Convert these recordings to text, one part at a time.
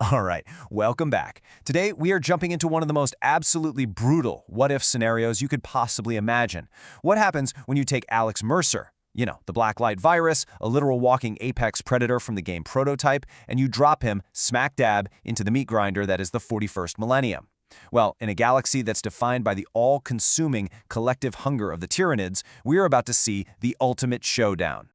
All right, welcome back. Today, we are jumping into one of the most absolutely brutal what-if scenarios you could possibly imagine. What happens when you take Alex Mercer, the Blacklight virus, a literal walking apex predator from the game Prototype, and you drop him smack dab into the meat grinder that is the 41st Millennium? Well, in a galaxy that's defined by the all-consuming collective hunger of the Tyranids, we are about to see the ultimate showdown.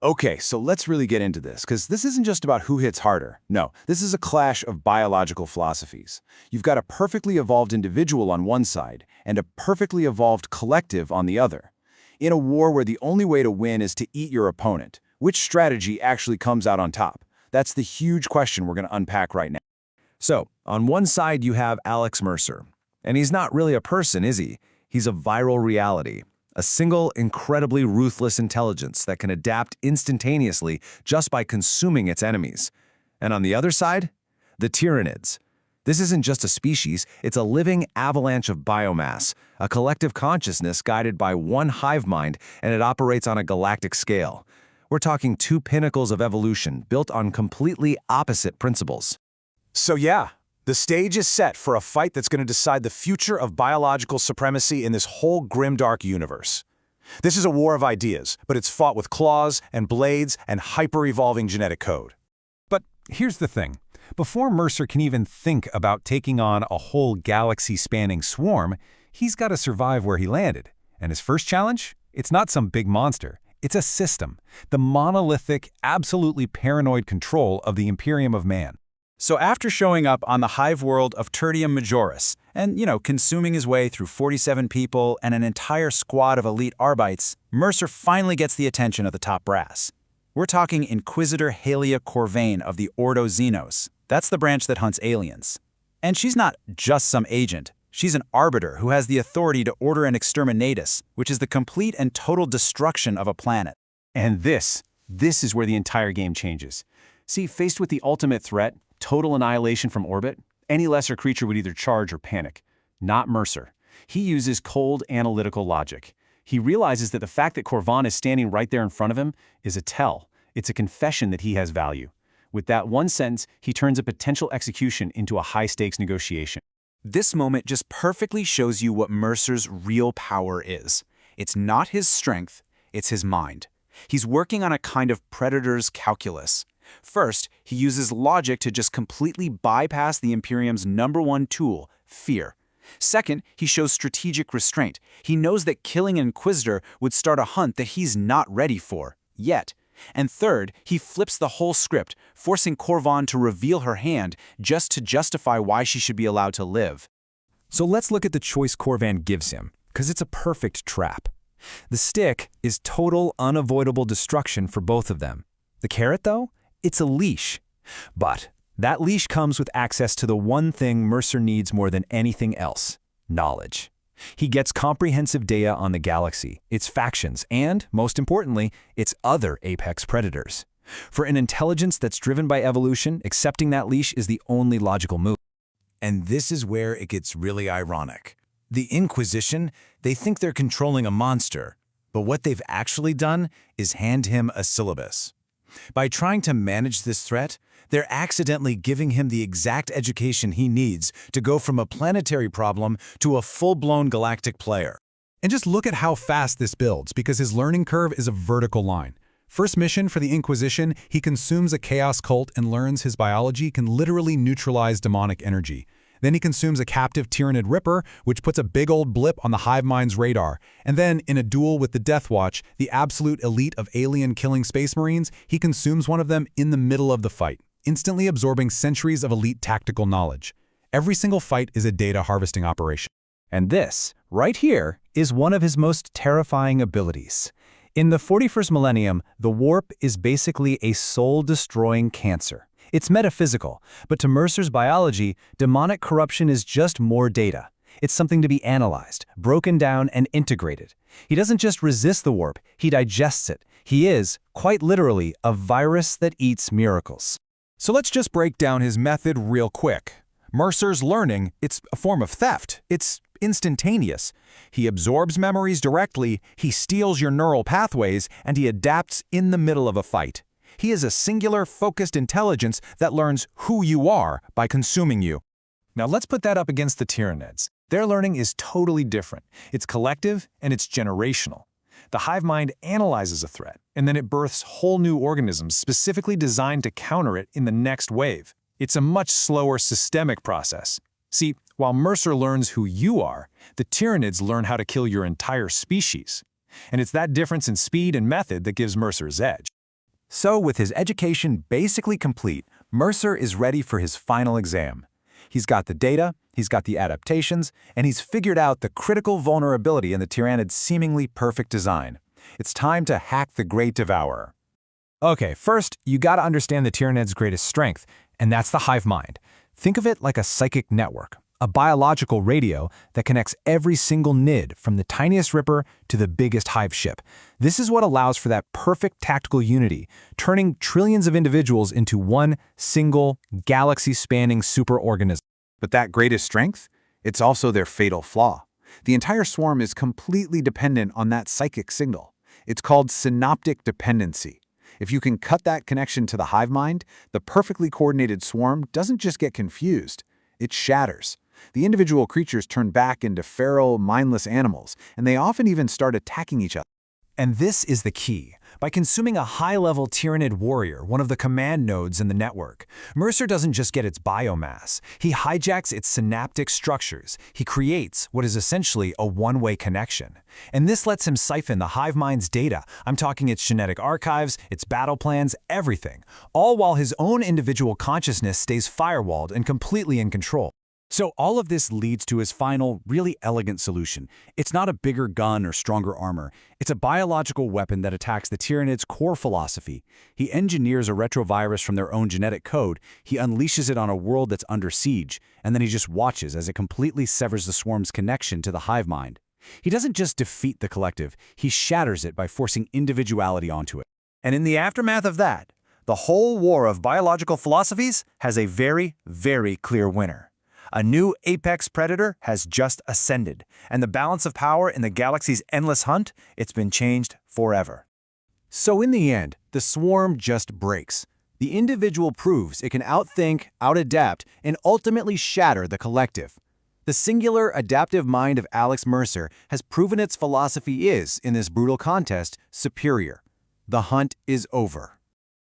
Okay, so let's really get into this, because this isn't just about who hits harder. No, this is a clash of biological philosophies. You've got a perfectly evolved individual on one side, and a perfectly evolved collective on the other. In a war where the only way to win is to eat your opponent, which strategy actually comes out on top? That's the huge question we're going to unpack right now. So, on one side you have Alex Mercer. And he's not really a person, is he? He's a viral reality. A single, incredibly ruthless intelligence that can adapt instantaneously just by consuming its enemies. And on the other side, the Tyranids. This isn't just a species, it's a living avalanche of biomass, a collective consciousness guided by one hive mind, and it operates on a galactic scale. We're talking two pinnacles of evolution built on completely opposite principles. So yeah, the stage is set for a fight that's going to decide the future of biological supremacy in this whole grimdark universe. This is a war of ideas, but it's fought with claws and blades and hyper-evolving genetic code. But here's the thing. Before Mercer can even think about taking on a whole galaxy-spanning swarm, he's got to survive where he landed. And his first challenge? It's not some big monster. It's a system. The monolithic, absolutely paranoid control of the Imperium of Man. So after showing up on the hive world of Tertium Majoris and, consuming his way through 47 people and an entire squad of elite Arbites, Mercer finally gets the attention of the top brass. We're talking Inquisitor Halia Corvain of the Ordo Xenos. That's the branch that hunts aliens. And she's not just some agent. She's an arbiter who has the authority to order an exterminatus, which is the complete and total destruction of a planet. And this is where the entire game changes. See, faced with the ultimate threat, total annihilation from orbit, any lesser creature would either charge or panic. Not Mercer. He uses cold analytical logic. He realizes that the fact that Corvain is standing right there in front of him is a tell. It's a confession that he has value. With that one sentence, he turns a potential execution into a high-stakes negotiation. This moment just perfectly shows you what Mercer's real power is. It's not his strength, it's his mind. He's working on a kind of predator's calculus. First, he uses logic to just completely bypass the Imperium's #1 tool, fear. Second, he shows strategic restraint. He knows that killing an Inquisitor would start a hunt that he's not ready for, yet. And third, he flips the whole script, forcing Corvain to reveal her hand just to justify why she should be allowed to live. So let's look at the choice Corvain gives him, because it's a perfect trap. The stick is total, unavoidable destruction for both of them. The carrot, though? It's a leash. But that leash comes with access to the one thing Mercer needs more than anything else: knowledge. He gets comprehensive data on the galaxy, its factions, and, most importantly, its other apex predators. For an intelligence that's driven by evolution, accepting that leash is the only logical move. And this is where it gets really ironic. The Inquisition, they think they're controlling a monster, but what they've actually done is hand him a syllabus. By trying to manage this threat, they're accidentally giving him the exact education he needs to go from a planetary problem to a full-blown galactic player. And just look at how fast this builds, because his learning curve is a vertical line. First mission for the Inquisition, he consumes a chaos cult and learns his biology can literally neutralize demonic energy. Then he consumes a captive Tyranid Ripper, which puts a big old blip on the Hive Mind's radar. And then, in a duel with the Death Watch, the absolute elite of alien-killing Space Marines, he consumes one of them in the middle of the fight, instantly absorbing centuries of elite tactical knowledge. Every single fight is a data harvesting operation. And this, right here, is one of his most terrifying abilities. In the 41st Millennium, the warp is basically a soul-destroying cancer. It's metaphysical, but to Mercer's biology, demonic corruption is just more data. It's something to be analyzed, broken down, and integrated. He doesn't just resist the warp, he digests it. He is, quite literally, a virus that eats miracles. So let's just break down his method real quick. Mercer's learning, it's a form of theft. It's instantaneous. He absorbs memories directly, he steals your neural pathways, and he adapts in the middle of a fight. He is a singular, focused intelligence that learns who you are by consuming you. Now let's put that up against the Tyranids. Their learning is totally different. It's collective and it's generational. The hive mind analyzes a threat, and then it births whole new organisms specifically designed to counter it in the next wave. It's a much slower systemic process. See, while Mercer learns who you are, the Tyranids learn how to kill your entire species. And it's that difference in speed and method that gives Mercer's edge. So, with his education basically complete, Mercer is ready for his final exam. He's got the data, he's got the adaptations, and he's figured out the critical vulnerability in the Tyranid's seemingly perfect design. It's time to hack the Great Devourer. Okay, first, you gotta understand the Tyranid's greatest strength, and that's the hive mind. Think of it like a psychic network, a biological radio that connects every single nid from the tiniest ripper to the biggest hive ship. This is what allows for that perfect tactical unity, turning trillions of individuals into one single, galaxy-spanning superorganism. But that greatest strength? It's also their fatal flaw. The entire swarm is completely dependent on that psychic signal. It's called synaptic dependency. If you can cut that connection to the hive mind, the perfectly coordinated swarm doesn't just get confused, it shatters. The individual creatures turn back into feral, mindless animals, and they often even start attacking each other. And this is the key. By consuming a high-level Tyranid warrior, one of the command nodes in the network, Mercer doesn't just get its biomass. He hijacks its synaptic structures. He creates what is essentially a one-way connection. And this lets him siphon the hive mind's data. I'm talking its genetic archives, its battle plans, everything. All while his own individual consciousness stays firewalled and completely in control. So all of this leads to his final, really elegant solution. It's not a bigger gun or stronger armor. It's a biological weapon that attacks the Tyranid's core philosophy. He engineers a retrovirus from their own genetic code, he unleashes it on a world that's under siege, and then he just watches as it completely severs the swarm's connection to the hive mind. He doesn't just defeat the collective, he shatters it by forcing individuality onto it. And in the aftermath of that, the whole war of biological philosophies has a very, very clear winner. A new apex predator has just ascended, and the balance of power in the galaxy's endless hunt, it's been changed forever. So in the end, the swarm just breaks. The individual proves it can outthink, outadapt, and ultimately shatter the collective. The singular adaptive mind of Alex Mercer has proven its philosophy is, in this brutal contest, superior. The hunt is over.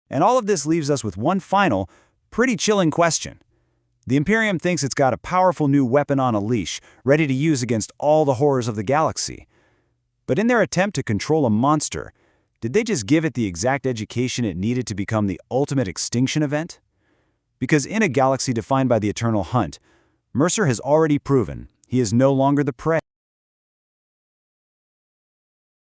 And all of this leaves us with one final, pretty chilling question. The Imperium thinks it's got a powerful new weapon on a leash, ready to use against all the horrors of the galaxy. But in their attempt to control a monster, did they just give it the exact education it needed to become the ultimate extinction event? Because in a galaxy defined by the eternal hunt, Mercer has already proven he is no longer the prey.